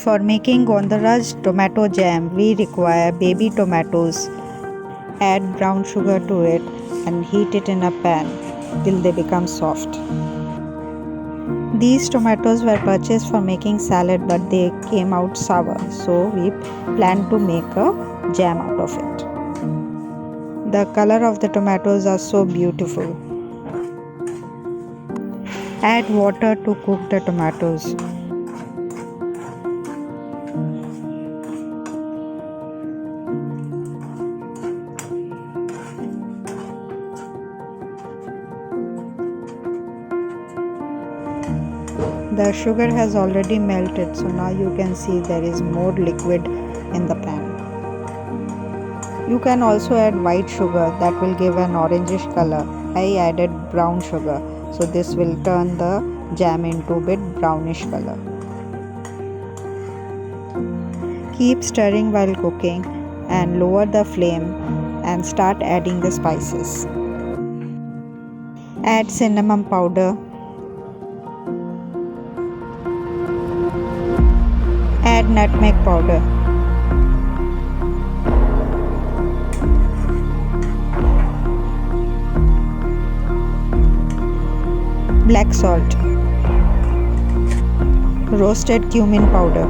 For making Gondaraj tomato jam, we require baby tomatoes. Add brown sugar to it and heat it in a pan till they become soft. These tomatoes were purchased for making salad, but they came out sour, so we planned to make a jam out of it. The color of the tomatoes are so beautiful. Add water to cook the tomatoes. The sugar has already melted, so now you can see there is more liquid in the pan. You can also add white sugar, that will give an orangish color. I added brown sugar, so this will turn the jam into a bit brownish color. Keep stirring while cooking and lower the flame and start adding the spices. Add cinnamon powder. Add nutmeg powder. Black salt. Roasted cumin powder.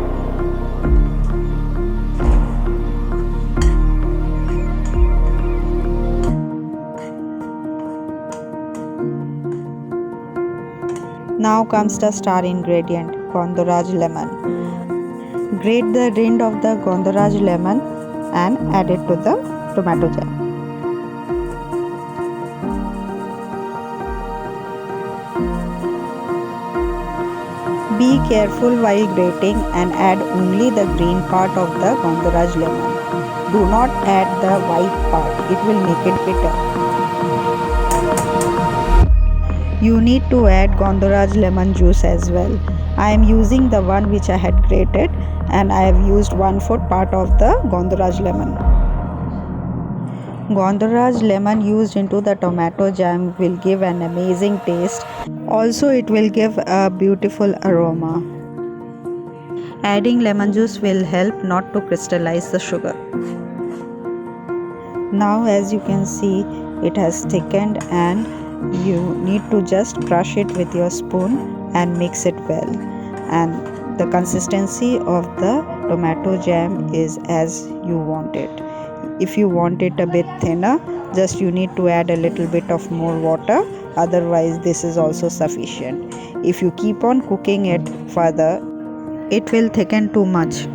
Now comes the star ingredient, Gondaraj lemon. Grate the rind of the Gondaraj lemon and add it to the tomato jam. Be careful while grating and add only the green part of the Gondaraj lemon. Do not add the white part, it will make it bitter. You need to add Gondaraj lemon juice as well. I am using the one which I had grated and I have used 1/4 part of the Gondaraj lemon. Gondaraj lemon used into the tomato jam will give an amazing taste. Also, it will give a beautiful aroma. Adding lemon juice will help not to crystallize the sugar. Now, as you can see, it has thickened and you need to just crush it with your spoon and mix it well. And the consistency of the tomato jam is as you want it. If you want it a bit thinner, just you need to add a little bit of more water. Otherwise, this is also sufficient. If you keep on cooking it further, it will thicken too much.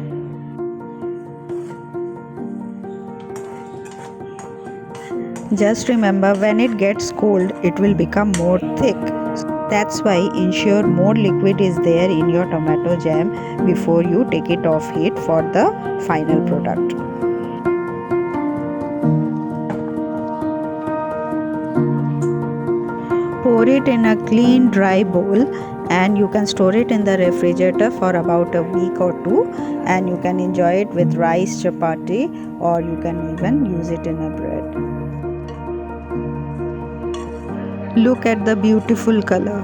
Just remember, when it gets cold, it will become more thick. That's why ensure more liquid is there in your tomato jam before you take it off heat for the final product. Pour it in a clean dry bowl and you can store it in the refrigerator for about a week or two, and you can enjoy it with rice, chapati, or you can even use it in a bread. Look at the beautiful color.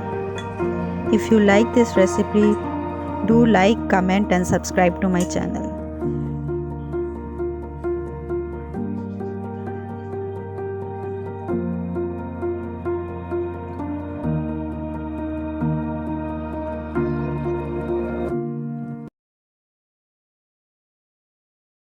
If you like this recipe, do like, comment and subscribe to my channel.